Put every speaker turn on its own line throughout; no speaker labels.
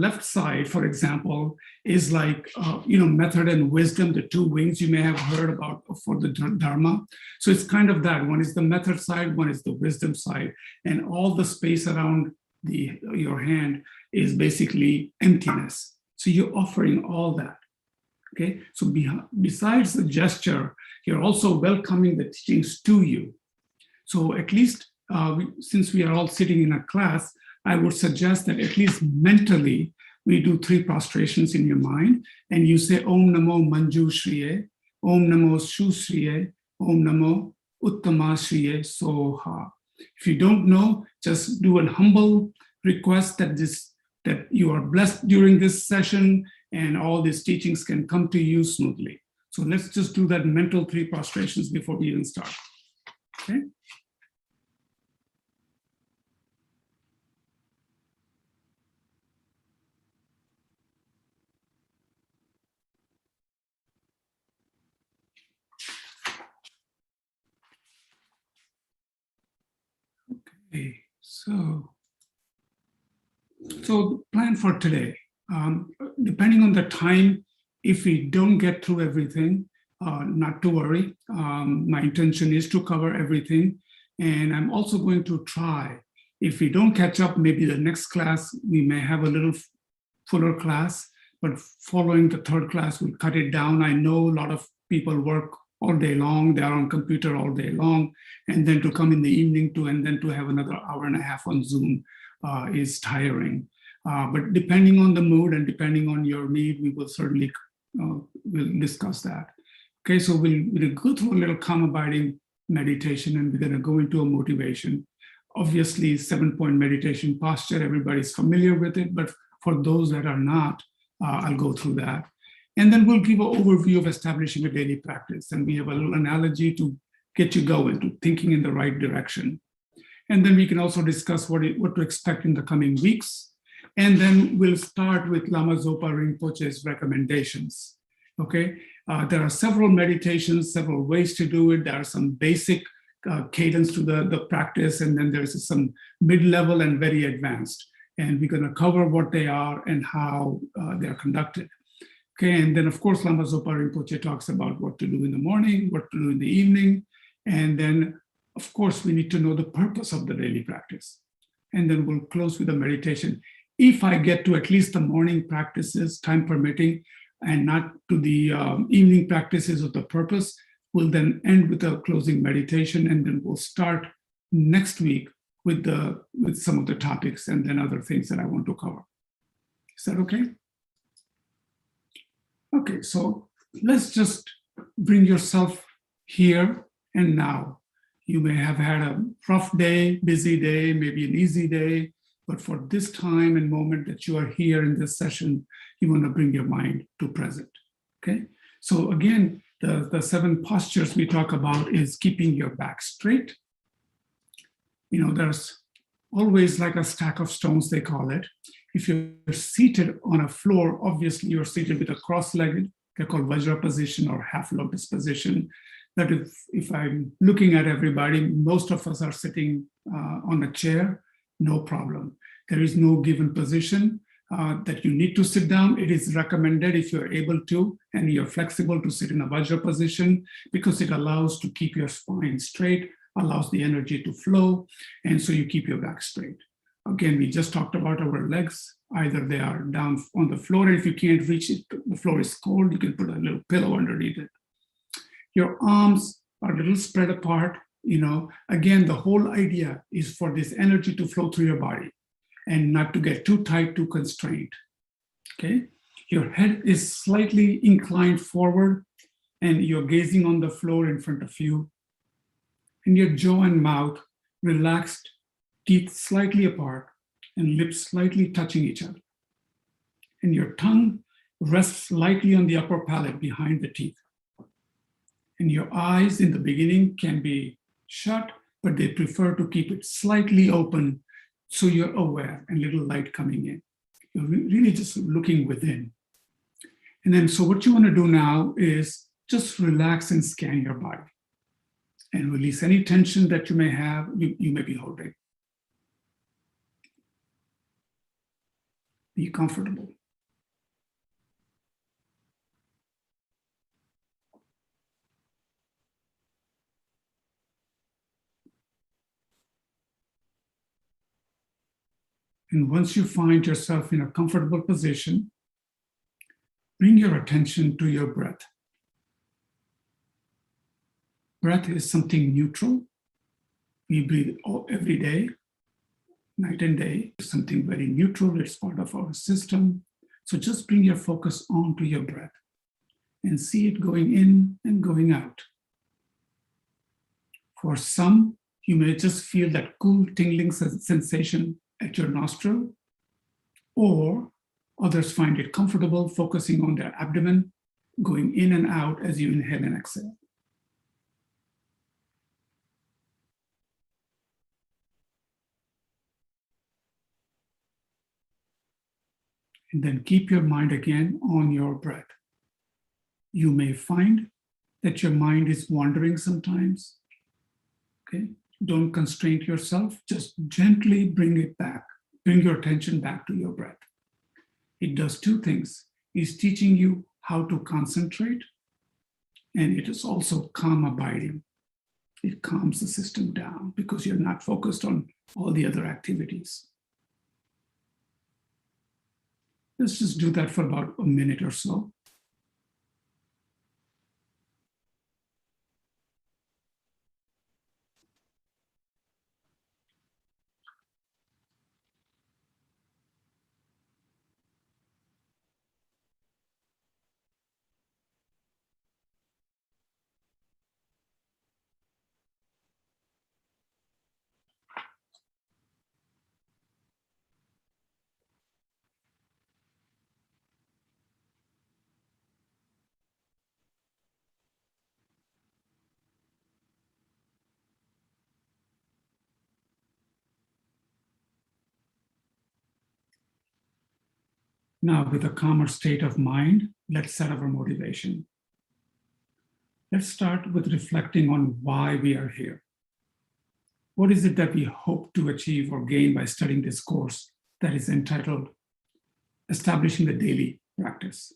left side, for example, is like, method and wisdom, the two wings you may have heard about for the Dharma. So it's kind of that. One is the method side, one is the wisdom side. And all the space around your hand is basically emptiness. So you're offering all that. Okay, so besides the gesture, you're also welcoming the teachings to you. So at least, since we are all sitting in a class, I would suggest that at least mentally, we do 3 prostrations in your mind, and you say Om Namo Manju Shriye, Om Namo Shu Shriye, Om Namo Uttama Shriye Soha. If you don't know, just do a humble request that you are blessed during this session and all these teachings can come to you smoothly. So let's just do that mental 3 prostrations before we even start. Okay? Okay, so the plan for today, depending on the time, if we don't get through everything, not to worry. My intention is to cover everything. And I'm also going to try, if we don't catch up, maybe the next class, we may have a little fuller class, but following the 3rd class, we'll cut it down. I know a lot of people work all day long, they're on computer all day long, and then to come in the evening and then to have another hour and a half on Zoom is tiring. But depending on the mood and depending on your need, we will certainly we'll discuss that. Okay, so we'll go through a little calm abiding meditation, and we're going to go into a motivation. Obviously, 7-point meditation posture, everybody's familiar with it, but for those that are not, I'll go through that. And then we'll give an overview of establishing a daily practice. And we have a little analogy to get you going, to thinking in the right direction. And then we can also discuss what to expect in the coming weeks. And then we'll start with Lama Zopa Rinpoche's recommendations. Okay, there are several meditations, several ways to do it. There are some basic cadence to the practice, and then there's some mid-level and very advanced. And we're going to cover what they are and how they're conducted. Okay, and then of course, Lama Zopa Rinpoche talks about what to do in the morning, what to do in the evening. And then, of course, we need to know the purpose of the daily practice. And then we'll close with a meditation. If I get to at least the morning practices, time permitting, and not to the evening practices of the purpose, we'll then end with a closing meditation, and then we'll start next week with some of the topics and then other things that I want to cover. Is that okay? Okay, so let's just bring yourself here and now. You may have had a rough day, busy day, maybe an easy day, but for this time and moment that you are here in this session, you want to bring your mind to present, okay? So again, the 7 postures we talk about is keeping your back straight. You know, there's always like a stack of stones, they call it. If you're seated on a floor, obviously you're seated with a cross-legged, they're called Vajra position or half lotus position. That if I'm looking at everybody, most of us are sitting on a chair, no problem. There is no given position that you need to sit down. It is recommended if you're able to and you're flexible to sit in a Vajra position because it allows to keep your spine straight, allows the energy to flow, and so you keep your back straight. Again, we just talked about our legs. Either they are down on the floor, and if you can't reach it, the floor is cold, you can put a little pillow underneath it. Your arms are a little spread apart. You know, again, the whole idea is for this energy to flow through your body and not to get too tight, too constrained. Okay, your head is slightly inclined forward and you're gazing on the floor in front of you. And your jaw and mouth relaxed, teeth slightly apart, and lips slightly touching each other. And your tongue rests lightly on the upper palate behind the teeth. And your eyes in the beginning can be shut, but they prefer to keep it slightly open so you're aware and little light coming in. You're really just looking within. And then, so what you want to do now is just relax and scan your body and release any tension that you may have, you may be holding. Be comfortable. And once you find yourself in a comfortable position, bring your attention to your breath. Breath is something neutral. We breathe every day, night and day. It's something very neutral. It's part of our system. So just bring your focus onto your breath and see it going in and going out. For some, you may just feel that cool tingling sensation at your nostril, or others find it comfortable focusing on their abdomen, going in and out as you inhale and exhale. And then keep your mind again on your breath. You may find that your mind is wandering sometimes. Okay? Don't constrain yourself, just gently bring it back. Bring your attention back to your breath. It does two things. It's teaching you how to concentrate, and it is also calm abiding. It calms the system down because you're not focused on all the other activities. Let's just do that for about a minute or so. Now, with a calmer state of mind, let's set our motivation. Let's start with reflecting on why we are here. What is it that we hope to achieve or gain by studying this course that is entitled Establishing the Daily Practice?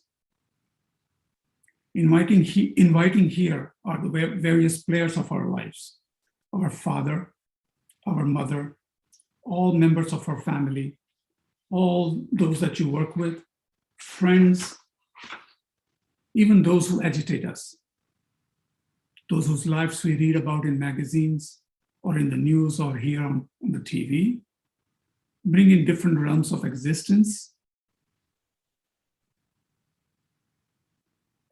Inviting here are the various players of our lives: our father, our mother, all members of our family, all those that you work with, friends, even those who agitate us, those whose lives we read about in magazines or in the news or here on the TV, bring in different realms of existence,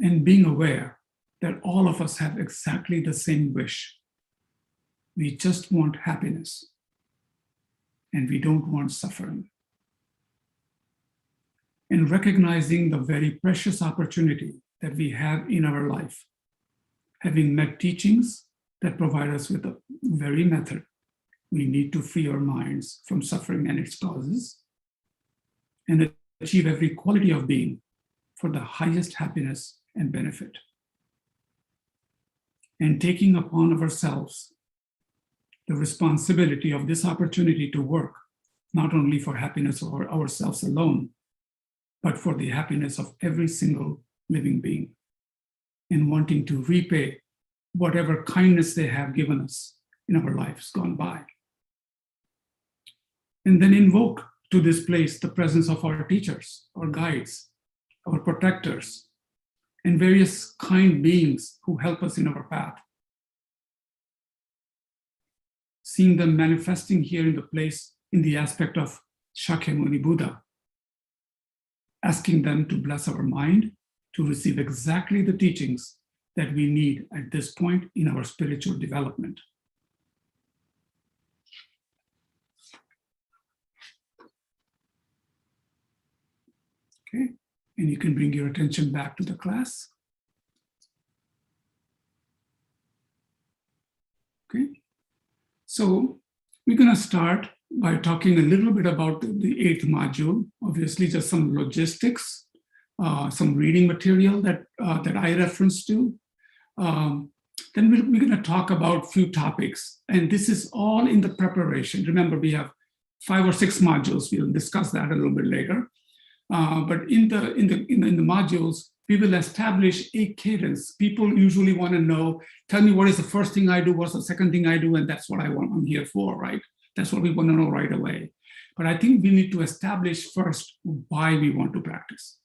and being aware that all of us have exactly the same wish. We just want happiness, and we don't want suffering. And recognizing the very precious opportunity that we have in our life, having met teachings that provide us with the very method we need to free our minds from suffering and its causes, and achieve every quality of being for the highest happiness and benefit. And taking upon ourselves the responsibility of this opportunity to work, not only for happiness of ourselves alone, but for the happiness of every single living being, and wanting to repay whatever kindness they have given us in our lives gone by. And then invoke to this place the presence of our teachers, our guides, our protectors, and various kind beings who help us in our path. Seeing them manifesting here in the place in the aspect of Shakyamuni Buddha, asking them to bless our mind to receive exactly the teachings that we need at this point in our spiritual development. Okay, and you can bring your attention back to the class. Okay, so we're going to start by talking a little bit about the eighth module, obviously just some logistics, some reading material that I referenced to. Then we're going to talk about a few topics, and this is all in the preparation. Remember, we have 5 or 6 modules. We'll discuss that a little bit later. But in the modules, we will establish a cadence. People usually want to know, tell me what is the first thing I do, what's the second thing I do, and that's what I'm here for, right? That's what we want to know right away. But I think we need to establish first why we want to practice.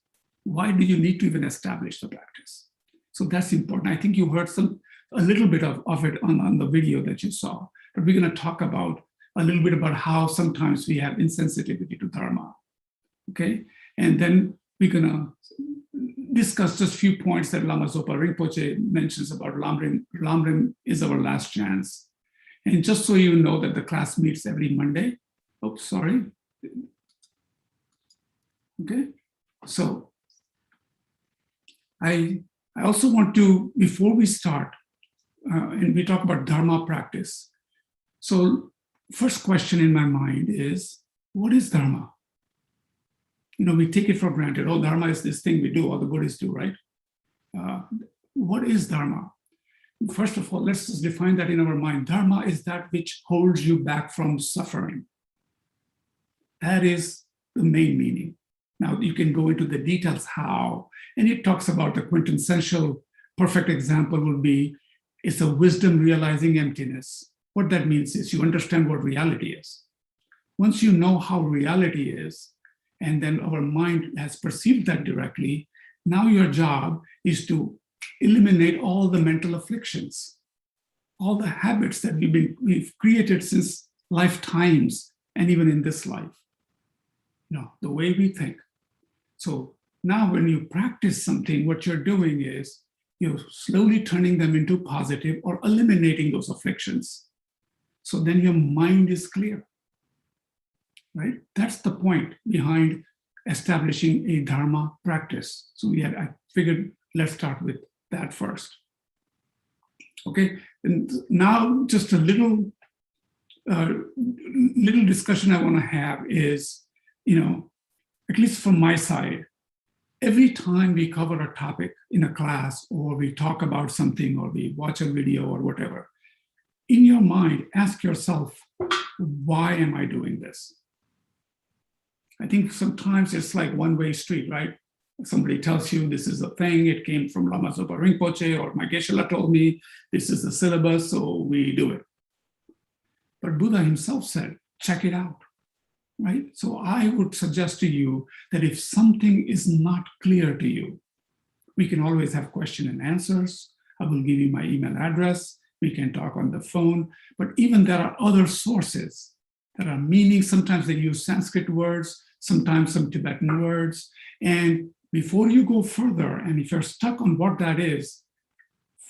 Why do you need to even establish the practice? So that's important. I think you heard a little bit of it on the video that you saw, but we're going to talk about a little bit about how sometimes we have insensitivity to Dharma, okay? And then we're going to discuss just a few points that Lama Zopa Rinpoche mentions about Lamrim is our last chance. And just so you know that the class meets every Monday. Oh, sorry. Okay, so I also want to, before we start, and we talk about Dharma practice. So first question in my mind is, what is Dharma? You know, we take it for granted. Oh, Dharma is this thing we do, all the Buddhists do, right? What is Dharma? First of all, let's just define that in our mind. Dharma is that which holds you back from suffering. That is the main meaning. Now, you can go into the details how, and it talks about the quintessential perfect example would be, it's a wisdom realizing emptiness. What that means is you understand what reality is. Once you know how reality is, and then our mind has perceived that directly, now your job is to eliminate all the mental afflictions, all the habits that we've created since lifetimes, and even in this life. You know, the way we think. So now when you practice something, what you're doing is you're slowly turning them into positive or eliminating those afflictions. So then your mind is clear, right? That's the point behind establishing a Dharma practice. So I figured let's start with that first. Okay, and now just a little discussion I want to have is, you know, at least from my side, every time we cover a topic in a class or we talk about something or we watch a video or whatever, in your mind, ask yourself, why am I doing this? I think sometimes it's like one-way street, right? Somebody tells you this is a thing, it came from Lama Zopa Rinpoche, or my Geshe-la told me this is the syllabus, so we do it. But Buddha himself said, check it out. Right? So I would suggest to you that if something is not clear to you, we can always have question and answers. I will give you my email address. We can talk on the phone. But even there are other sources that are meaning. Sometimes they use Sanskrit words, sometimes some Tibetan words. And before you go further, and if you're stuck on what that is,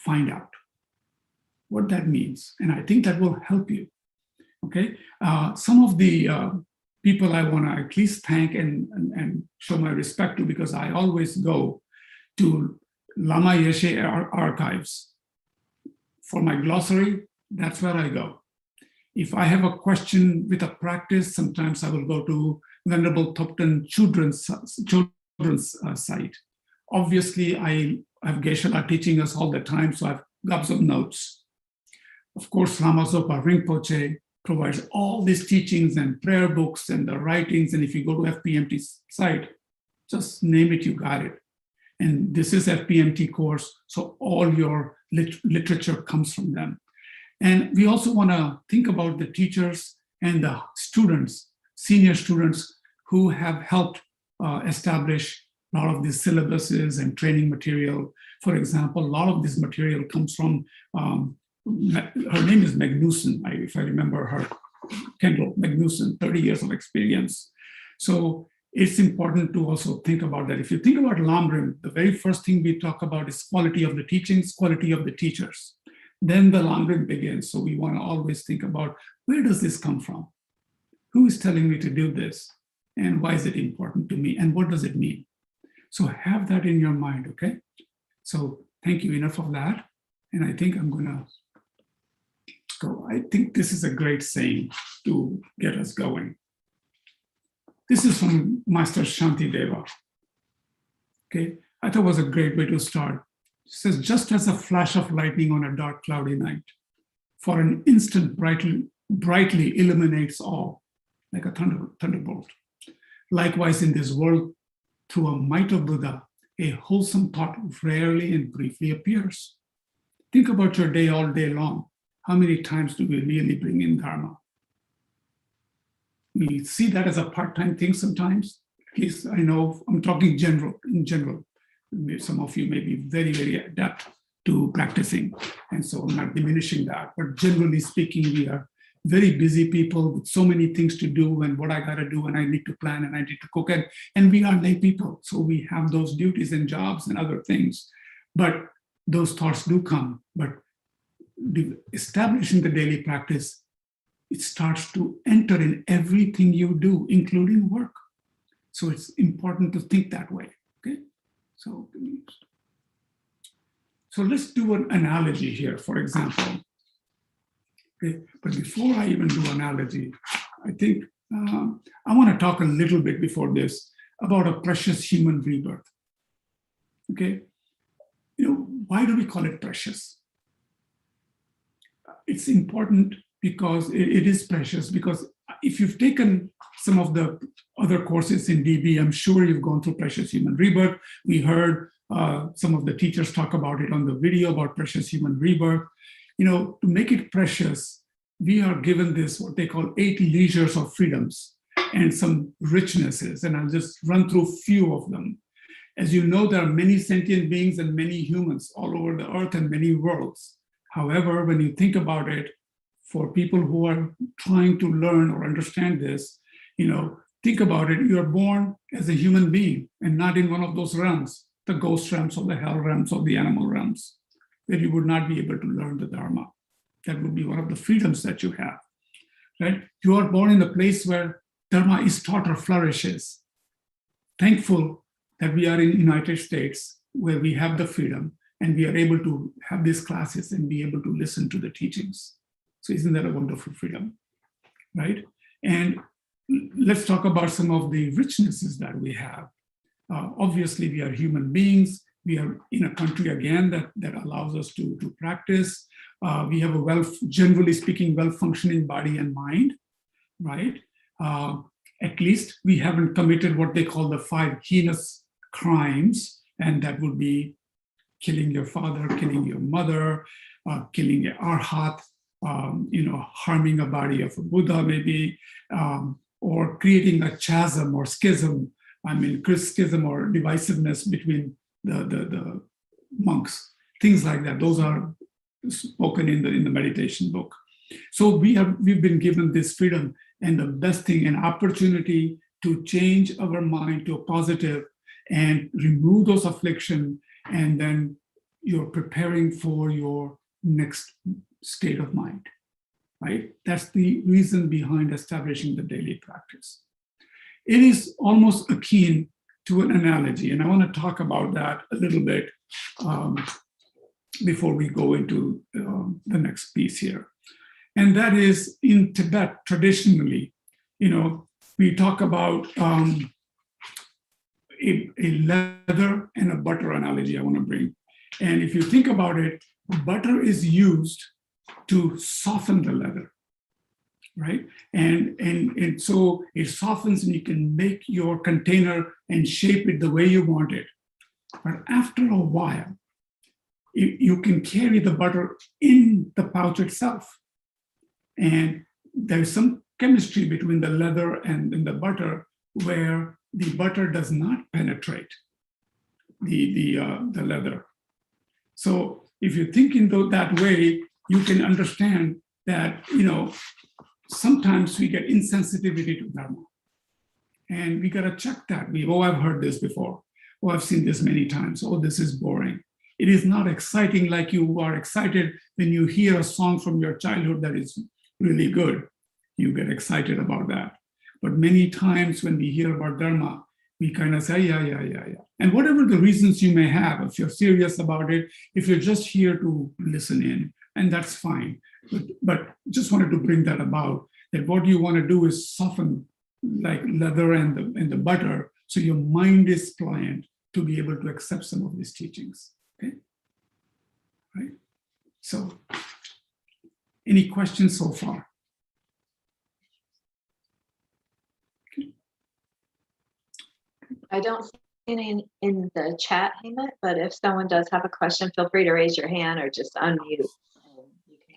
find out what that means. And I think that will help you. Okay? Some of the people I want to at least thank and show my respect to, because I always go to Lama Yeshe archives. For my glossary, that's where I go. If I have a question with a practice, sometimes I will go to Venerable Thupten children's site. Obviously, I have Geshe-la teaching us all the time, so I have gobs of notes. Of course, Lama Zopa Rinpoche provides all these teachings and prayer books and the writings. And if you go to FPMT's site, just name it, you got it. And this is FPMT course, so all your literature comes from them. And we also want to think about the teachers and the students, senior students who have helped establish a lot of these syllabuses and training material. For example, a lot of this material comes from her name is Magnuson, if I remember her, Kendall Magnuson, 30 years of experience. So it's important to also think about that. If you think about Lamrim, the very first thing we talk about is quality of the teachings, quality of the teachers. Then the Lamrim begins. So we want to always think about, where does this come from? Who is telling me to do this? And why is it important to me? And what does it mean? So have that in your mind, okay? So thank you, enough of that. And I think I'm going to go. I think this is a great saying to get us going. This is from Master Shantideva. Okay, I thought it was a great way to start. It says, just as a flash of lightning on a dark, cloudy night, for an instant brightly illuminates all, like a thunderbolt. Likewise, in this world, through a might of Buddha, a wholesome thought rarely and briefly appears. Think about your day all day long. How many times do we really bring in Dharma? We see that as a part-time thing sometimes. At least I know, I'm talking in general. Some of you may be very, very adept to practicing. And so I'm not diminishing that. But generally speaking, we are very busy people with so many things to do and what I got to do and I need to plan and I need to cook. And we are lay people. So we have those duties and jobs and other things. But those thoughts do come. But establishing the daily practice, it starts to enter in everything you do, including work. So it's important to think that way, okay? So let's do an analogy here, for example. Okay, but before I even do analogy, I think I want to talk a little bit before this about a precious human rebirth. Okay, why do we call it precious? It's important because it is precious, because if you've taken some of the other courses in DB, I'm sure you've gone through Precious Human Rebirth. We heard some of the teachers talk about it on the video about Precious Human Rebirth. To make it precious, we are given this, what they call 8 leisures of freedoms and some richnesses. And I'll just run through a few of them. As you know, there are many sentient beings and many humans all over the earth and many worlds. However, when you think about it, for people who are trying to learn or understand this, think about it, you're born as a human being and not in one of those realms, the ghost realms or the hell realms or the animal realms, where you would not be able to learn the Dharma. That would be one of the freedoms that you have, right? You are born in a place where Dharma is taught or flourishes. Thankful that we are in the United States where we have the freedom and we are able to have these classes and be able to listen to the teachings. So isn't that a wonderful freedom, right? And let's talk about some of the richnesses that we have. Obviously, we are human beings. We are in a country, again, that allows us to practice. We have a generally speaking, well-functioning body and mind, right? At least we haven't committed what they call the 5 heinous crimes, and that would be killing your father, killing your mother, killing an arhat, harming a body of a Buddha maybe, or creating a chasm or schism, schism or divisiveness between the monks, things like that. Those are spoken in the meditation book. So we've been given this freedom, and the best thing, an opportunity to change our mind to a positive and remove those affliction, and then you're preparing for your next state of mind, right? That's the reason behind establishing the daily practice. It is almost akin to an analogy, and I want to talk about that a little bit before we go into the next piece here. And that is, in Tibet, traditionally, we talk about a leather and a butter analogy I want to bring. And if you think about it, butter is used to soften the leather, right? And so it softens and you can make your container and shape it the way you want it. But after a while, you can carry the butter in the pouch itself. And there's some chemistry between the leather and the butter where the butter does not penetrate the leather. So if you think in that way, you can understand that, sometimes we get insensitivity to Dharma. And we got to check that. I've heard this before. I've seen this many times. This is boring. It is not exciting like you are excited when you hear a song from your childhood that is really good. You get excited about that. But many times when we hear about Dharma, we kind of say, yeah. And whatever the reasons you may have, if you're serious about it, if you're just here to listen in, and that's fine. But just wanted to bring that about, that what you want to do is soften like leather and the butter, so your mind is pliant to be able to accept some of these teachings. Okay, right? So, any questions so far?
I don't in the chat, Hemant, but if someone does have a question, feel free to raise your hand or just unmute. And you can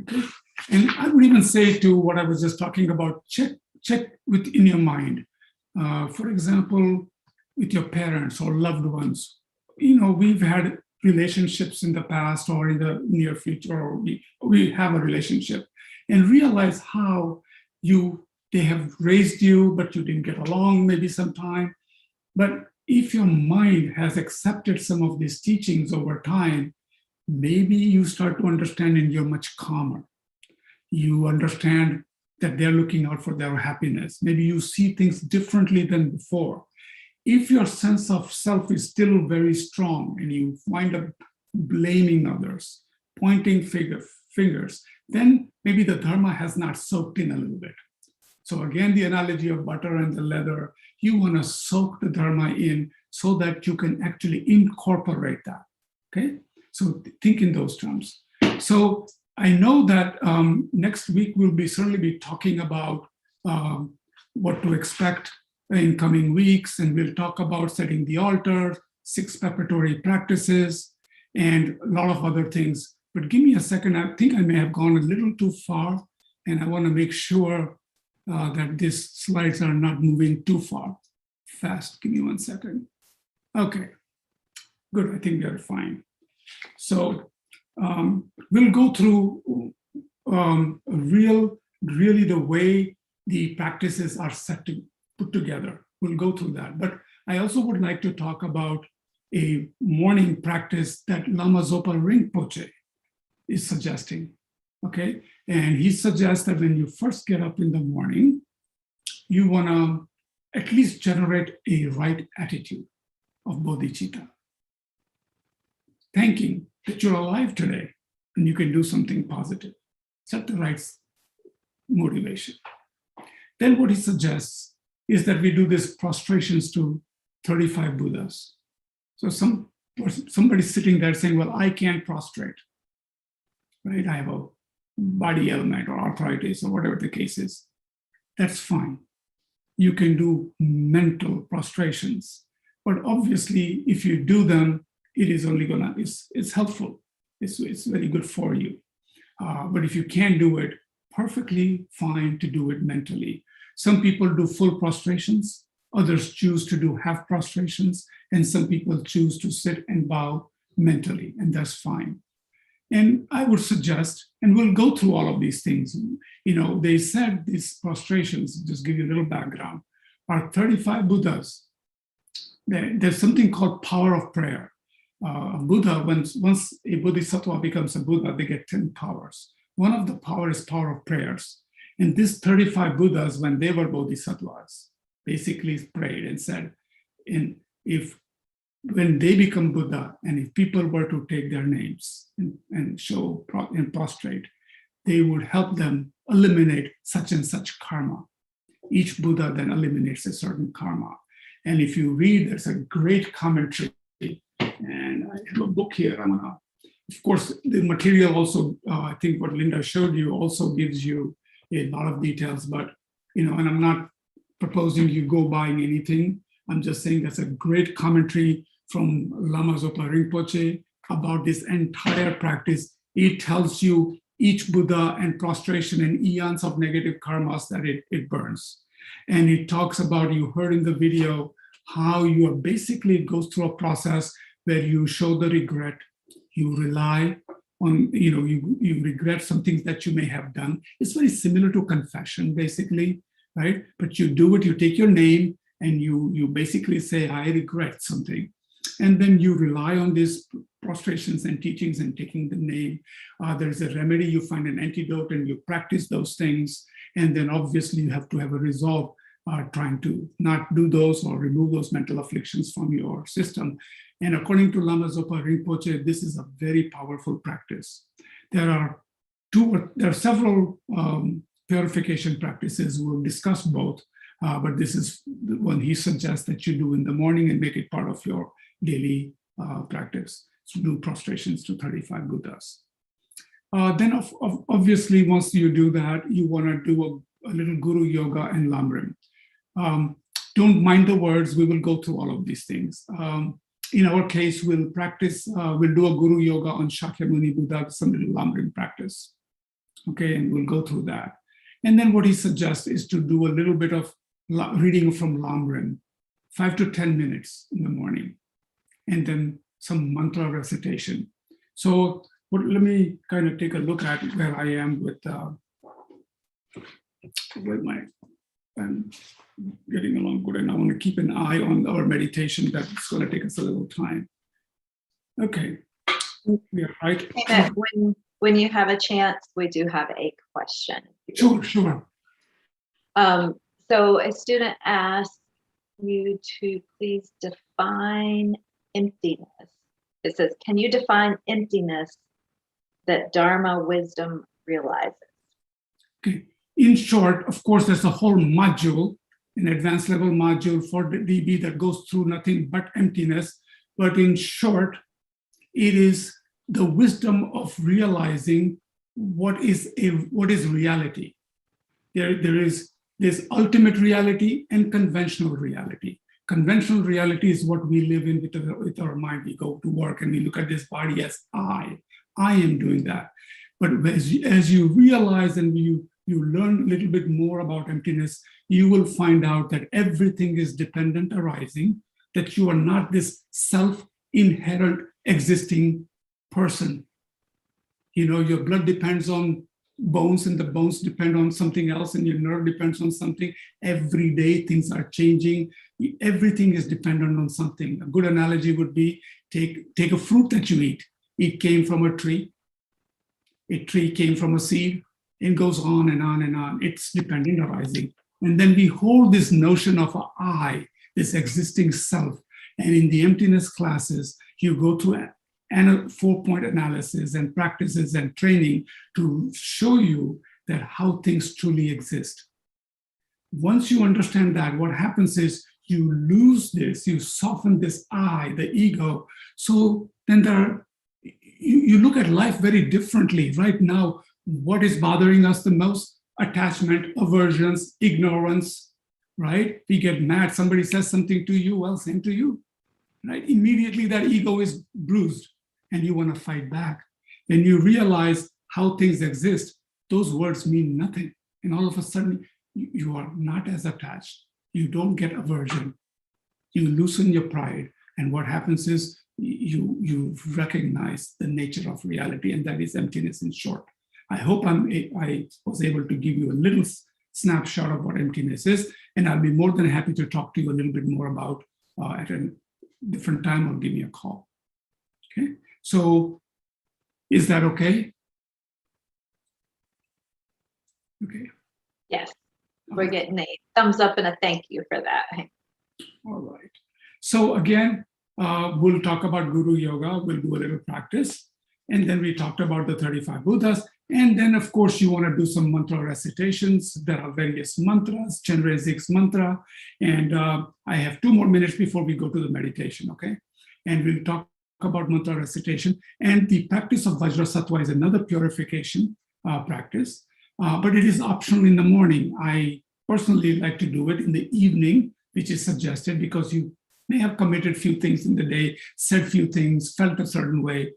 ask.
Okay. And I would even say to what I was just talking about, check within your mind. For example, with your parents or loved ones. We've had relationships in the past or in the near future, or we have a relationship, and realize how they have raised you, but you didn't get along maybe sometime. But if your mind has accepted some of these teachings over time, maybe you start to understand and you're much calmer. You understand that they're looking out for their happiness. Maybe you see things differently than before. If your sense of self is still very strong and you wind up blaming others, pointing fingers, then maybe the Dharma has not soaked in a little bit. So again, the analogy of butter and the leather, you want to soak the Dharma in so that you can actually incorporate that, okay? So think in those terms. So I know that next week we'll certainly be talking about what to expect in coming weeks, and we'll talk about setting the altar, 6 preparatory practices, and a lot of other things. But give me a second. I think I may have gone a little too far, and I want to make sure that these slides are not moving too fast. Give me 1 second. Okay, good. I think we are fine. So we'll go through really the way the practices are put together. We'll go through that. But I also would like to talk about a morning practice that Lama Zopa Rinpoche is suggesting, okay? And he suggests that when you first get up in the morning, you want to at least generate a right attitude of bodhicitta, thanking that you're alive today and you can do something positive. Set the right motivation. Then what he suggests is that we do this prostrations to 35 Buddhas. So somebody's sitting there saying, well, I can't prostrate, right? I have a body ailment or arthritis or whatever the case is. That's fine. You can do mental prostrations. But obviously, if you do them, it is only it's helpful. It's very good for you. But if you can't do it, perfectly fine to do it mentally. Some people do full prostrations, others choose to do half prostrations, and some people choose to sit and bow mentally, and that's fine. And I would suggest, and we'll go through all of these things, they said these prostrations, just give you a little background, are 35 Buddhas. There's something called power of prayer. A Buddha, once a Bodhisattva becomes a Buddha, they get 10 powers. One of the powers is power of prayers. And these 35 Buddhas, when they were Bodhisattvas, basically prayed and said, when they become Buddha, and if people were to take their names and show and prostrate, they would help them eliminate such and such karma. Each Buddha then eliminates a certain karma. And if you read, there's a great commentary, and I have a book here. Of course, the material also, I think what Linda showed you also gives you a lot of details, but, and I'm not proposing you go buying anything. I'm just saying that's a great commentary from Lama Zopa Rinpoche about this entire practice. It tells you each Buddha and prostration and eons of negative karmas that it burns. And it talks about, you heard in the video, how you are basically, it goes through a process where you show the regret, you rely on, you regret some things that you may have done. It's very similar to confession, basically, right? But you do it, you take your name, and you basically say, I regret something. And then you rely on these prostrations and teachings and taking the name. There's a remedy, you find an antidote, and you practice those things. And then obviously you have to have a resolve, trying to not do those or remove those mental afflictions from your system. And according to Lama Zopa Rinpoche, this is a very powerful practice. There are several purification practices. We'll discuss both, but this is the one he suggests that you do in the morning and make it part of your daily practice. So do prostrations to 35 Buddhas. Then obviously, once you do that, you want to do a little Guru Yoga and Lamrim. don't mind the words. We will go through all of these things. In our case, we'll practice, we'll do a Guru Yoga on Shakyamuni Buddha, some little Lamrim practice. Okay, and we'll go through that. And then what he suggests is to do a little bit of reading from Lamrim, 5 to 10 minutes in the morning, and then some mantra recitation. So let me kind of take a look at where I am with my, I'm getting along good, and I want to keep an eye on our meditation. That's going to take us a little time. Okay, we are right.
Hey, when you have a chance, we do have a question.
Sure.
So a student asked you to please define emptiness. It says, can you define emptiness that Dharma wisdom realizes?
Okay. In short, of course, there's a whole module, an advanced level module for the DB that goes through nothing but emptiness. But in short, it is the wisdom of realizing what is reality. There's ultimate reality and conventional reality. Conventional reality is what we live in with our mind. We go to work and we look at this body as I am doing that. But as you realize and you learn a little bit more about emptiness, you will find out that everything is dependent arising, that you are not this self-inherent existing person. You know, your blood depends on bones and the bones depend on something else and your nerve depends on something. Every day things are changing. Everything is dependent on something. A good analogy would be take a fruit that you eat. It came from a tree. A tree came from a seed. It goes on and on and on. It's dependent arising. And then we hold this notion of I, this existing self. And in the emptiness classes, you go through a 4-point analysis and practices and training to show you that how things truly exist. Once you understand that, what happens is you lose this, you soften this I, the ego. So then you look at life very differently. Right now, what is bothering us the most? Attachment, aversions, ignorance, right? We get mad, somebody says something to you, well, same to you, right? Immediately that ego is bruised and you want to fight back. When you realize how things exist, those words mean nothing. And all of a sudden, you are not as attached. You don't get aversion. You loosen your pride. And what happens is you recognize the nature of reality, and that is emptiness in short. I hope I was able to give you a little snapshot of what emptiness is, and I'll be more than happy to talk to you a little bit more about at a different time, or give me a call. Okay, so is that okay? Okay.
Yes, we're getting a thumbs up and a thank you for that.
All right. So again, we'll talk about Guru Yoga. We'll do a little practice. And then we talked about the 35 Buddhas. And then, of course, you want to do some mantra recitations. There are various mantras, Chenrezig's mantra. And I have 2 more minutes before we go to the meditation, okay? And we'll talk about mantra recitation. And the practice of Vajrasattva is another purification practice. But it is optional in the morning. I personally like to do it in the evening, which is suggested because you may have committed few things in the day, said few things, felt a certain way.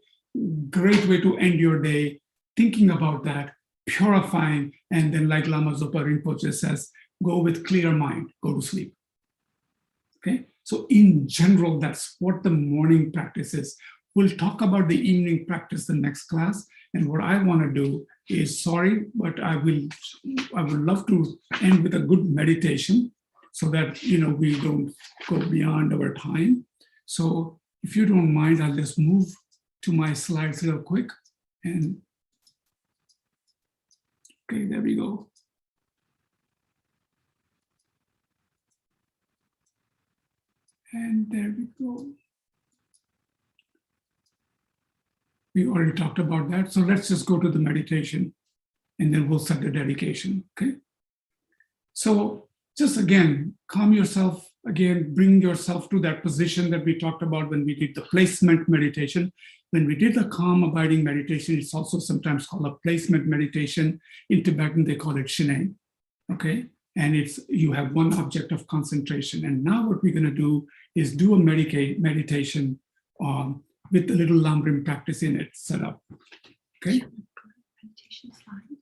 Great way to end your day, thinking about that, purifying, and then like Lama Zopa Rinpoche says, go with clear mind, go to sleep. Okay, so in general, that's what the morning practice is. We'll talk about the evening practice the next class. And what I want to do is, sorry, but I would love to end with a good meditation so that, you know, we don't go beyond our time. So if you don't mind, I'll just move to my slides real quick. And okay, there we go. And there we go. We already talked about that. So let's just go to the meditation and then we'll set the dedication, okay? So just again, calm yourself, again, bring yourself to that position that we talked about when we did the placement meditation. When we did the calm abiding meditation, it's also sometimes called a placement meditation. In Tibetan, they call it Shineng, okay? and you have one object of concentration. And now what we're going to do is do a meditation with the little Lamrim practice in it set up. Okay.
Meditation slide.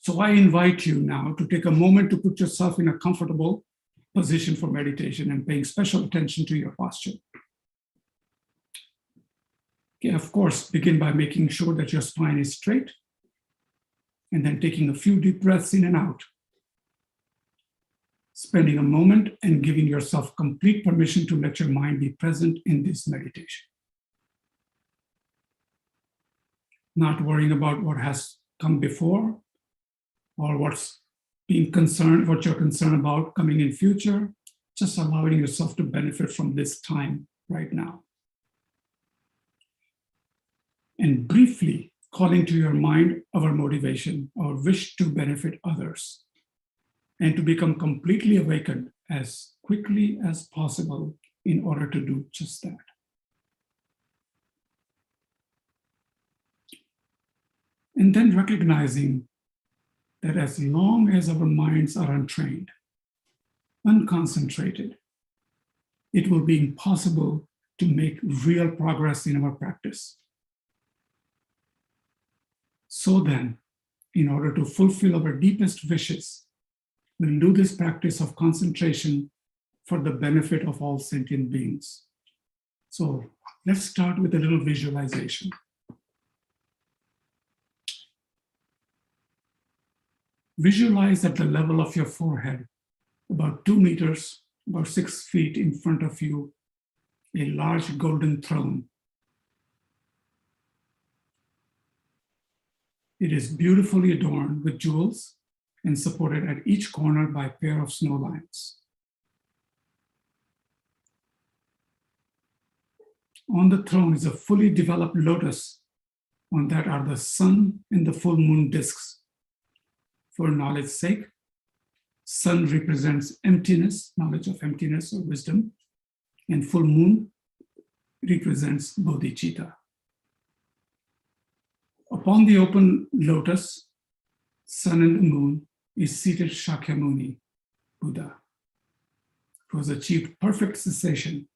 So I invite you now to take a moment to put yourself in a comfortable position for meditation and paying special attention to your posture. Okay, of course, begin by making sure that your spine is straight, and then taking a few deep breaths in and out. Spending a moment and giving yourself complete permission to let your mind be present in this meditation. Not worrying about what has come before or what you're concerned about coming in future, just allowing yourself to benefit from this time right now. And briefly calling to your mind our motivation, our wish to benefit others, and to become completely awakened as quickly as possible in order to do just that. And then recognizing that as long as our minds are untrained, unconcentrated, it will be impossible to make real progress in our practice. So then, in order to fulfill our deepest wishes, we'll do this practice of concentration for the benefit of all sentient beings. So let's start with a little visualization. Visualize at the level of your forehead, about 2 meters, about 6 feet in front of you, a large golden throne. It is beautifully adorned with jewels and supported at each corner by a pair of snow lions. On the throne is a fully developed lotus. On that are the sun and the full moon discs. For knowledge's sake, sun represents emptiness, knowledge of emptiness or wisdom, and full moon represents bodhicitta. Upon the open lotus, sun and the moon, is seated Shakyamuni, Buddha, who has achieved perfect cessation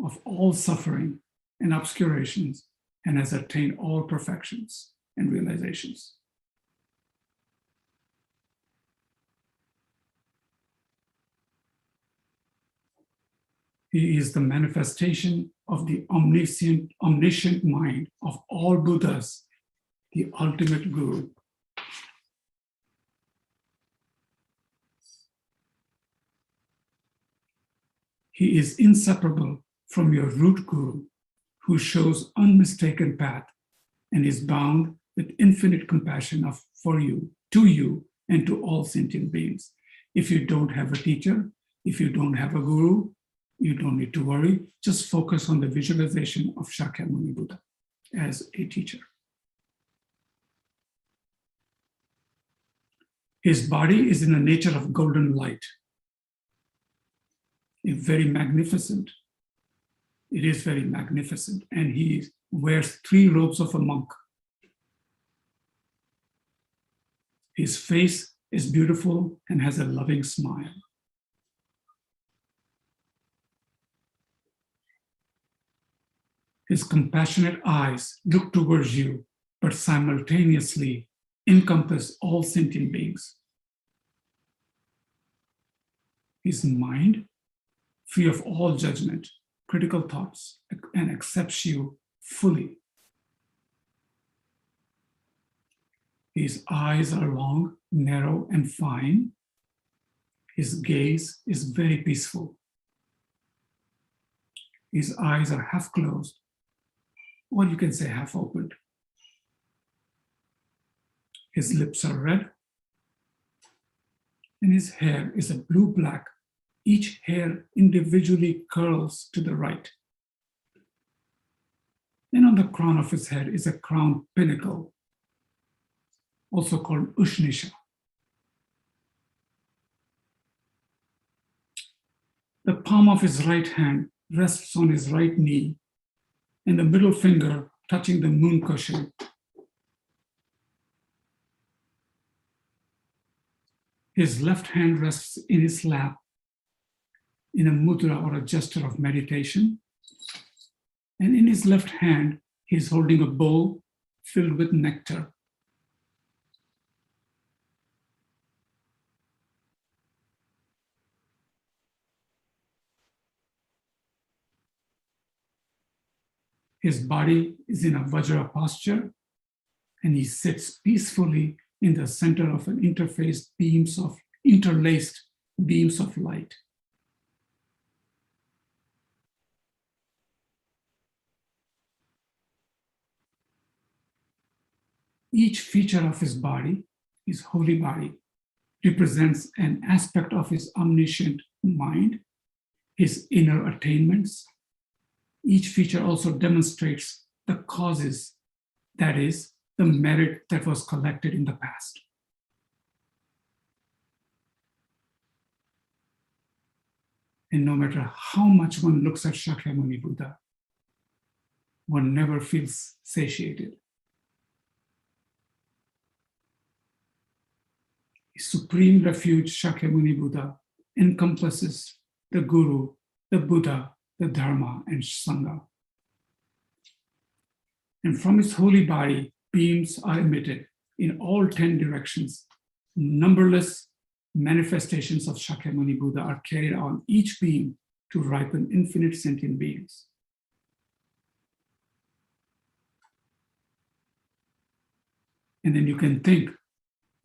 of all suffering and obscurations and has attained all perfections and realizations. He is the manifestation of the omniscient mind of all Buddhas, the ultimate guru. He is inseparable from your root guru, who shows unmistaken path and is bound with infinite compassion for you, to you, and to all sentient beings. If you don't have a teacher, if you don't have a guru, you don't need to worry. Just focus on the visualization of Shakyamuni Buddha as a teacher. His body is in the nature of golden light. It is very magnificent, and he wears 3 robes of a monk. His face is beautiful and has a loving smile. His compassionate eyes look towards you, but simultaneously encompass all sentient beings. His mind, free of all judgment, critical thoughts, and accepts you fully. His eyes are long, narrow, and fine. His gaze is very peaceful. His eyes are half closed, or you can say half opened. His lips are red, and his hair is a blue-black. Each hair individually curls to the right. And on the crown of his head is a crown pinnacle, also called Ushnisha. The palm of his right hand rests on his right knee, and the middle finger touching the moon cushion. His left hand rests in his lap in a mudra or a gesture of meditation. And in his left hand, he's holding a bowl filled with nectar. His body is in a Vajra posture, and he sits peacefully in the center of an interlaced beams of light. Each feature of his body, his holy body, represents an aspect of his omniscient mind, his inner attainments. Each feature also demonstrates the causes, that is, the merit that was collected in the past. And no matter how much one looks at Shakyamuni Buddha, one never feels satiated. Supreme refuge Shakyamuni Buddha encompasses the Guru, the Buddha, the Dharma, and Sangha. And from his holy body, beams are emitted in all 10 directions. Numberless manifestations of Shakyamuni Buddha are carried on each beam to ripen infinite sentient beings. And then you can think,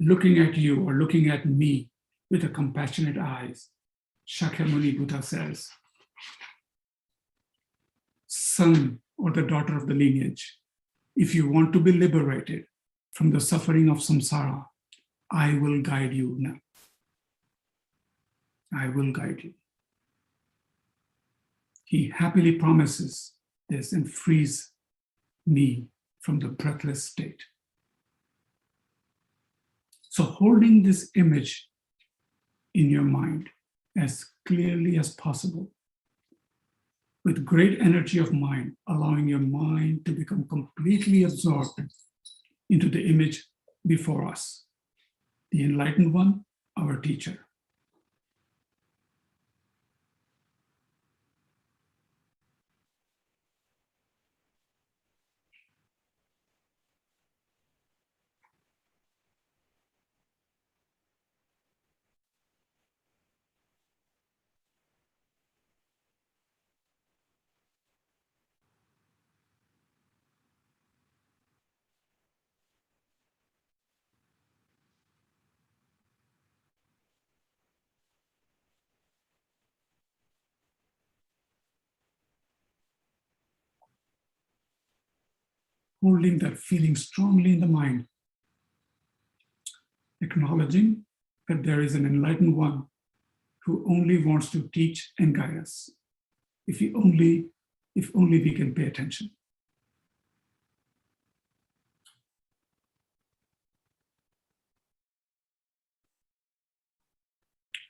looking at you or looking at me with a compassionate eyes, Shakyamuni Buddha says, son or the daughter of the lineage, if you want to be liberated from the suffering of samsara, I will guide you now. I will guide you. He happily promises this and frees me from the breathless state. So holding this image in your mind as clearly as possible, with great energy of mind, allowing your mind to become completely absorbed into the image before us, the enlightened one, our teacher. Holding that feeling strongly in the mind, acknowledging that there is an enlightened one who only wants to teach and guide us, if only we can pay attention.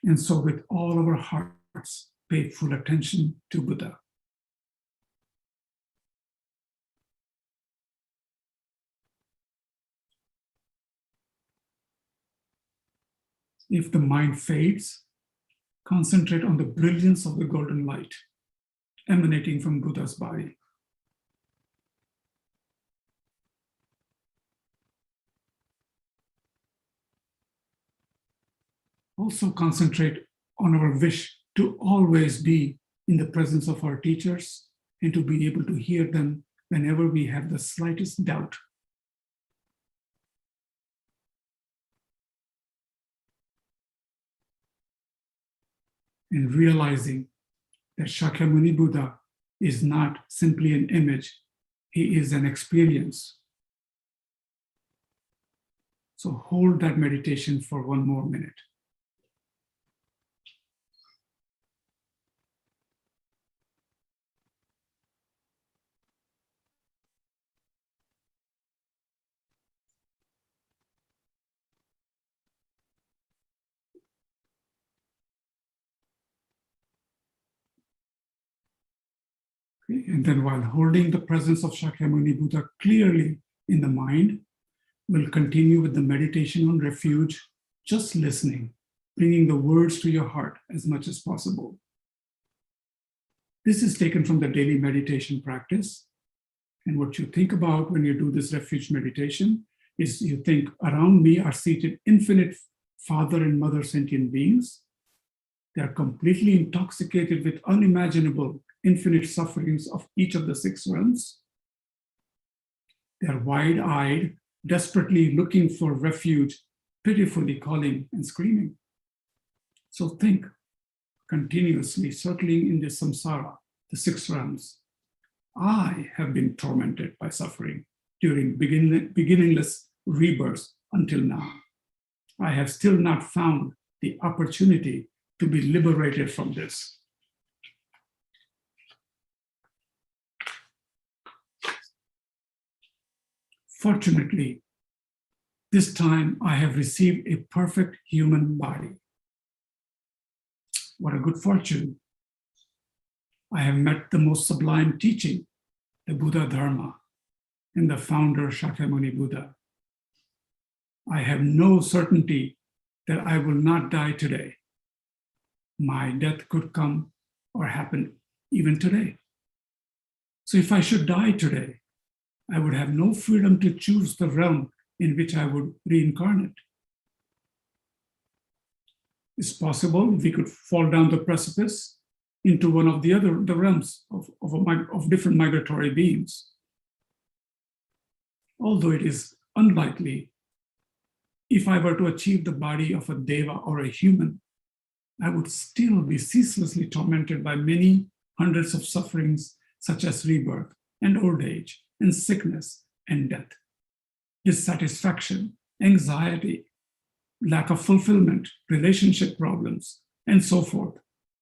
And so with all of our hearts, pay full attention to Buddha. If the mind fades, concentrate on the brilliance of the golden light emanating from Buddha's body. Also concentrate on our wish to always be in the presence of our teachers and to be able to hear them whenever we have the slightest doubt. And realizing that Shakyamuni Buddha is not simply an image, he is an experience. So hold that meditation for one more minute. And then while holding the presence of Shakyamuni Buddha clearly in the mind, we'll continue with the meditation on refuge, just listening bringing the words to your heart as much as possible. This is taken from the daily meditation practice. And what you think about when you do this refuge meditation is you think, around me are seated infinite father and mother sentient beings. They are completely intoxicated with unimaginable infinite sufferings of each of the 6 realms. They are wide-eyed, desperately looking for refuge, pitifully calling and screaming. So think, continuously circling in the samsara, the 6 realms. I have been tormented by suffering during beginningless rebirths until now. I have still not found the opportunity to be liberated from this. Fortunately, this time I have received a perfect human body. What a good fortune. I have met the most sublime teaching, the Buddha Dharma, and the founder Shakyamuni Buddha. I have no certainty that I will not die today. My death could come or happen even today. So if I should die today, I would have no freedom to choose the realm in which I would reincarnate. It's possible we could fall down the precipice into one of the realms of different migratory beings. Although it is unlikely, if I were to achieve the body of a deva or a human, I would still be ceaselessly tormented by many hundreds of sufferings such as rebirth and old age and sickness and death, dissatisfaction, anxiety, lack of fulfillment, relationship problems, and so forth.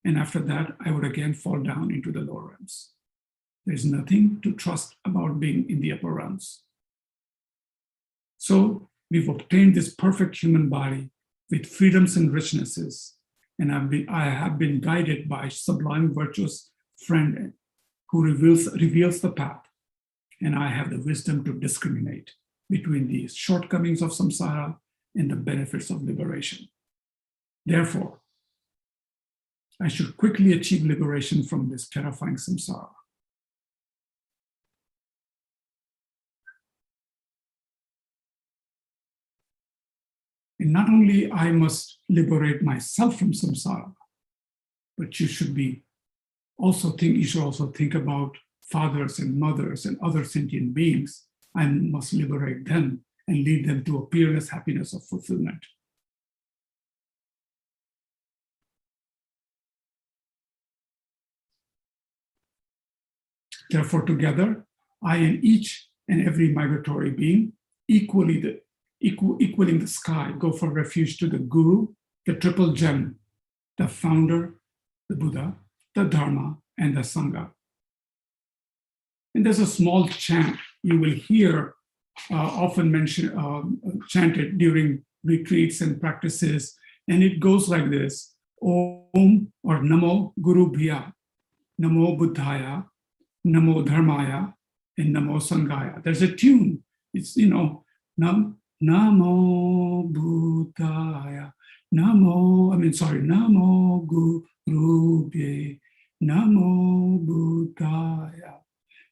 And after that, I would again fall down into the lower realms. There's nothing to trust about being in the upper realms. So we've obtained this perfect human body with freedoms and richnesses, and I have been guided by sublime virtuous friend who reveals the path, and I have the wisdom to discriminate between the shortcomings of samsara and the benefits of liberation. Therefore, I should quickly achieve liberation from this terrifying samsara. And not only I must liberate myself from samsara, but you should also think about fathers and mothers and other sentient beings. I must liberate them and lead them to a peerless happiness of fulfillment. Therefore, together, I and each and every migratory being, equaling the sky, go for refuge to the Guru, the triple gem, the founder, the Buddha, the Dharma, and the Sangha. And there's a small chant you will hear often chanted during retreats and practices, and it goes like this: Om or Namo Guru Bhya, Namo Buddhaya, Namo Dharmaya, and Namo Sanghaya. There's a tune. It's, Namo Buddhaya, Namo Guru Bhya, Namo Buddhaya,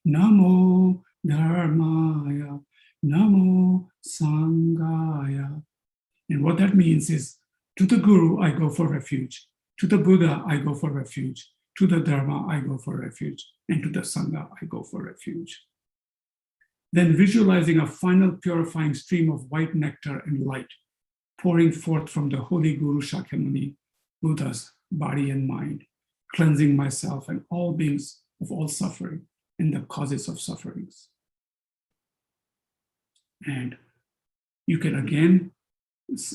Namo Dharmaya, Namo Sanghaya. And what that means is, to the Guru, I go for refuge. To the Buddha, I go for refuge. To the Dharma, I go for refuge. And to the Sangha, I go for refuge. Then visualizing a final purifying stream of white nectar and light pouring forth from the holy Guru Shakyamuni, Buddha's body and mind, cleansing myself and all beings of all suffering and the causes of sufferings. And you can again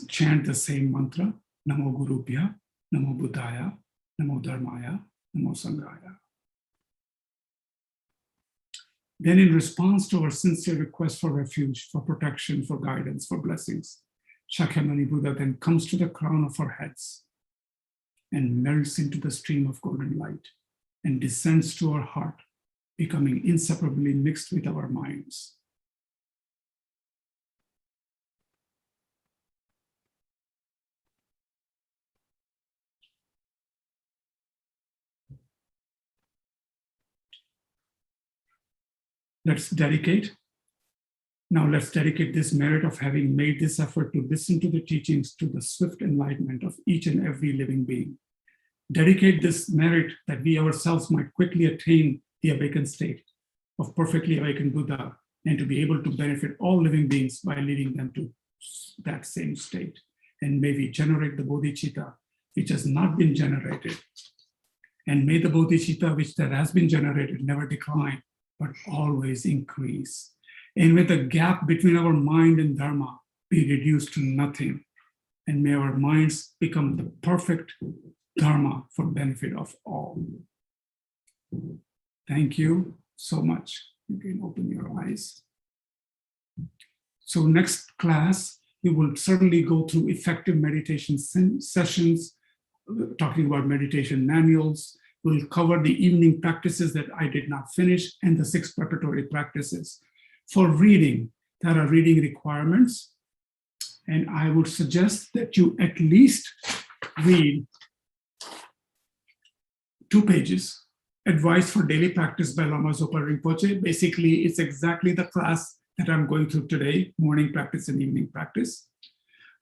chant the same mantra, Namo Guru Bhya, Namo Buddhaya, Namo Dharmaya, Namo Sanghaya. Then in response to our sincere request for refuge, for protection, for guidance, for blessings, Shakyamuni Buddha then comes to the crown of our heads and melts into the stream of golden light and descends to our heart, becoming inseparably mixed with our minds. let's dedicate. Now let's dedicate this merit of having made this effort to listen to the teachings to the swift enlightenment of each and every living being. Dedicate this merit that we ourselves might quickly attain the awakened state of perfectly awakened Buddha, and to be able to benefit all living beings by leading them to that same state. And may we generate the bodhicitta which has not been generated. And may the bodhicitta which that has been generated never decline, but always increase. And may the gap between our mind and Dharma be reduced to nothing. And may our minds become the perfect Dharma for benefit of all. Thank you so much. You can open your eyes. So next class, we will certainly go through effective meditation sessions, talking about meditation manuals. We'll cover the evening practices that I did not finish and the 6 preparatory practices. For reading, there are reading requirements. And I would suggest that you at least read 2 pages, Advice for Daily Practice by Lama Zopa Rinpoche. Basically, it's exactly the class that I'm going through today, morning practice and evening practice.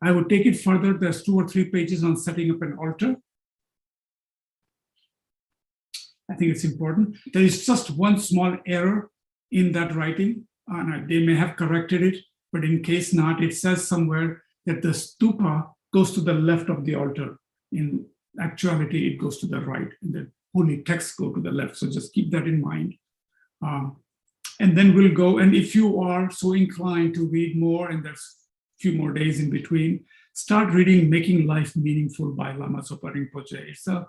I would take it further. There's 2 or 3 pages on setting up an altar. I think it's important. There is just one small error in that writing. They may have corrected it, but in case not, it says somewhere that the stupa goes to the left of the altar. In actuality, it goes to the right, and the holy texts go to the left. So just keep that in mind. And then we'll go, and if you are so inclined to read more, and there's a few more days in between, start reading Making Life Meaningful by Lama Zopa Rinpoche. It's a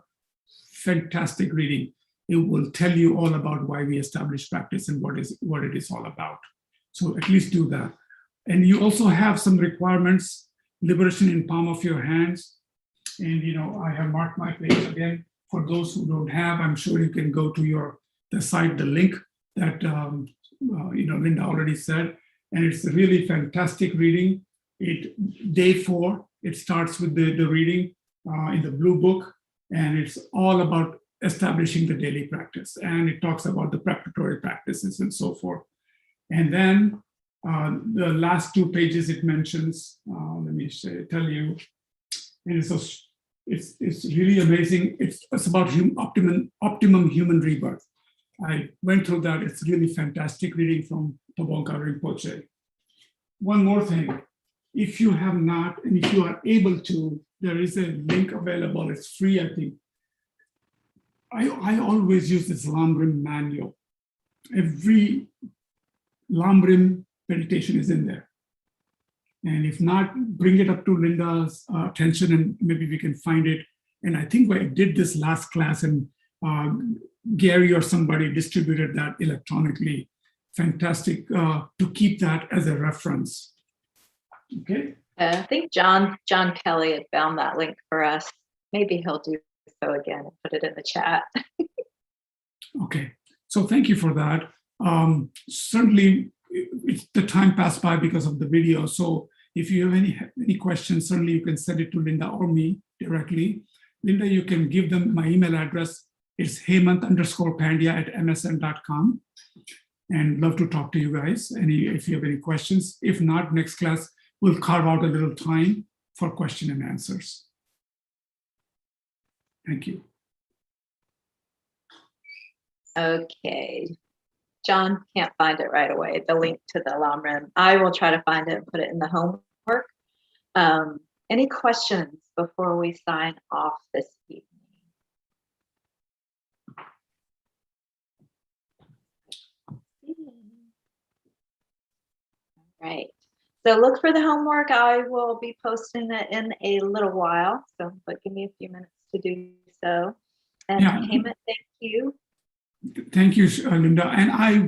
fantastic reading. It will tell you all about why we establish practice and what it is all about. So at least do that. And you also have some requirements, liberation in palm of your hands. And I have marked my page again. For those who don't have, I'm sure you can go to the site, the link that Linda already said. And it's a really fantastic reading. Day 4, it starts with the reading in the blue book, and it's all about establishing the daily practice. And it talks about the preparatory practices and so forth. And then the last 2 pages it mentions, let me tell you, and it's really amazing. It's about optimum human rebirth. I went through that. It's really fantastic reading from Kadampa Rinpoche. One more thing, if you have not, and if you are able to, there is a link available. It's free, I think. I always use this Lamrim manual. Every Lamrim meditation is in there. And if not, bring it up to Linda's attention, and maybe we can find it. And I think I did this last class, and Gary or somebody distributed that electronically. Fantastic to keep that as a reference. Okay.
I think John Kelly had found that link for us. Maybe he'll do so again and put it in the chat.
Okay. So thank you for that. Certainly, the time passed by because of the video. So if you have any questions, certainly you can send it to Linda or me directly. Linda, you can give them my email address. It's hemant_pandya@msn.com. And love to talk to you guys. If you have any questions. If not, next class, we'll carve out a little time for question and answers. Thank you.
Okay. John can't find it right away, the link to the Lamrim. I will try to find it and put it in the homework. Any questions before we sign off this evening? Right. So look for the homework. I will be posting it in a little while. But give me a few minutes to do so. And Hemant, thank you.
Thank you, Linda. And I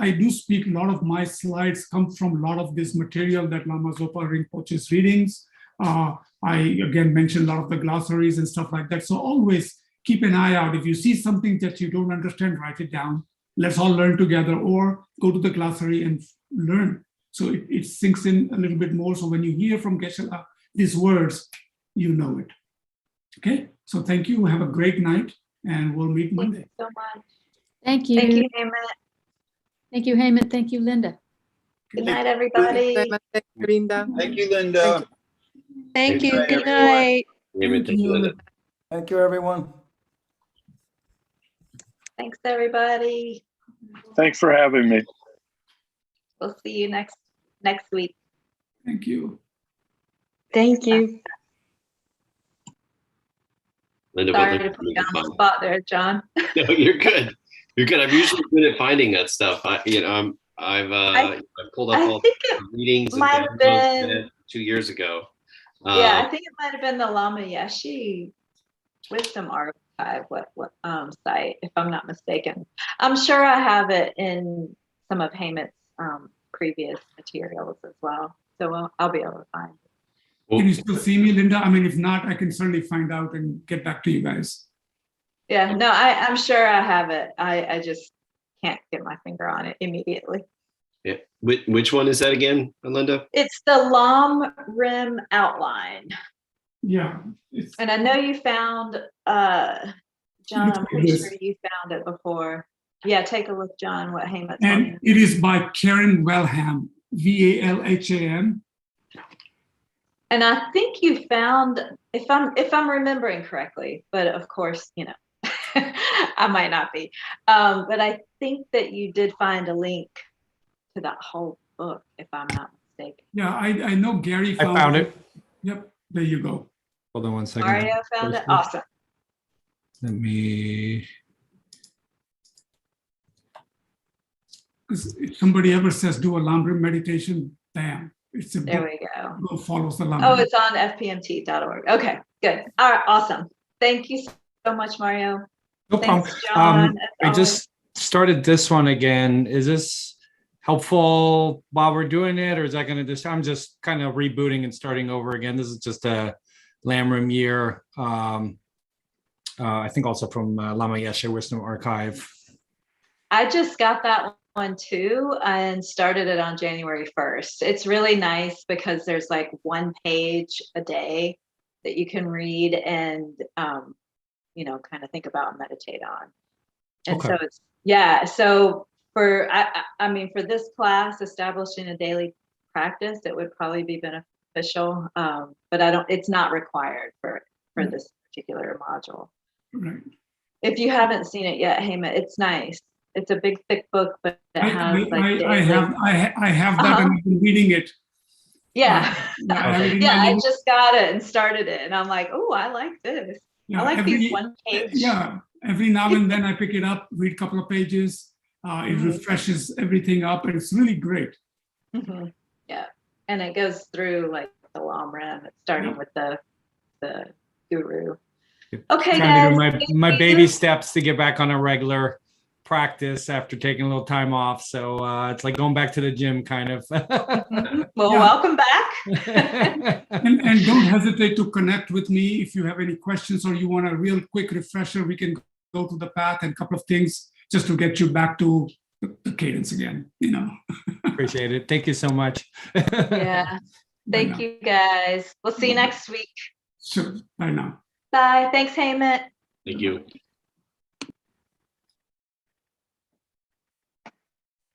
do speak, a lot of my slides come from a lot of this material that Lama Zopa Rinpoche's readings. I again mentioned a lot of the glossaries and stuff like that. So always keep an eye out. If you see something that you don't understand, write it down. Let's all learn together, or go to the glossary and learn. So it sinks in a little bit more. So when you hear from Geshe-la these words, you know it. Okay, so thank you. Have a great night, and we'll meet Monday.
Thank you so much.
Thank you.
Thank you, Hemant.
Thank you, Heyman. Thank you, Linda.
Good night, everybody.
Linda.
Thank you, Linda.
Thank you.
Good
Good
night,
night.
Thank you.
Thank you, everyone.
Thanks, everybody.
Thanks for having me.
We'll see you next week.
Thank you.
Thank you.
Linda, what
Sorry
link
to
do you
put you
need
on
to
the
find?
spot there, John.
No, you're good. You're good. I'm usually good at finding that stuff. I've pulled up
I
all
think it
the readings and
might have
downloads
been,
2 years ago.
yeah, I think it might have been the Lama Yeshe Wisdom Archive site, if I'm not mistaken. I'm sure I have it in some of Heyman's previous materials as well. So I'll be able to find it.
Well,
Can you still see me, Linda? I mean, if not, I can certainly find out and get back to you guys.
Yeah, no, I'm sure I have it. I just can't get my finger on it immediately.
yeah. Which one is that again, Linda?
It's the Lam Rim outline.
Yeah.
And I know you found, John, I'm pretty sure you found it before. Yeah, take a look, John, what Heyman's
And
on.
it is by Karen Wellham, Valham.
And I think you found, if I'm remembering correctly, but of course, you know, I might not be. But I think that you did find a link to that whole book, if I'm not mistaken.
Yeah, I know Gary
I found it.
Yep, there you go.
Hold on one second.
Mario found it? Awesome.
Let me.
Because if somebody ever says do a Lamrim meditation, bam, it's a
There
book.
we go.
Go follows the Lamrim.
Oh, it's on fpmt.org. Okay, good. All right, awesome. Thank you so much, Mario.
No problem.
Thanks, John. as
I
always.
just started this one again. Is this helpful while we're doing it, or is that going to just? I'm just kind of rebooting and starting over again. This is just a Lamrim year. I think also from Lama Yeshe Wisdom Archive.
I just got that one too and started it on January 1st. It's really nice because there's like one page a day that you can read and, you know, kind of think about and meditate on. And
Okay.
so it's, yeah. So for, I mean, for this class, establishing a daily practice, it would probably be beneficial. But it's not required for this particular module.
Right.
If you haven't seen it yet, Hema, it's nice. It's a big, thick book, but it has like
I have that and I've been reading it.
yeah.
I have it in
Yeah,
my
I
notes.
just got it and started it, and I'm like, oh, I like this.
Yeah,
I like these one page.
Yeah, every now and then I pick it up, read a couple of pages. It refreshes everything up, and it's really great.
Mhm. Yeah, and it goes through like the Lam Rim, starting with the guru. Okay,
Trying
guys.
to do my baby steps to get back on a regular practice after taking a little time off. So it's like going back to the gym, kind of.
Well,
Yeah.
welcome back.
And don't hesitate to connect with me if you have any questions or you want a real quick refresher. We can go to the path and a couple of things just to get you back to the cadence again. You know.
Appreciate it. Thank you so much.
Yeah. Thank
now.
you, guys. We'll see you next week.
Sure. Bye now.
Bye. Thanks, Heyman.
Thank you.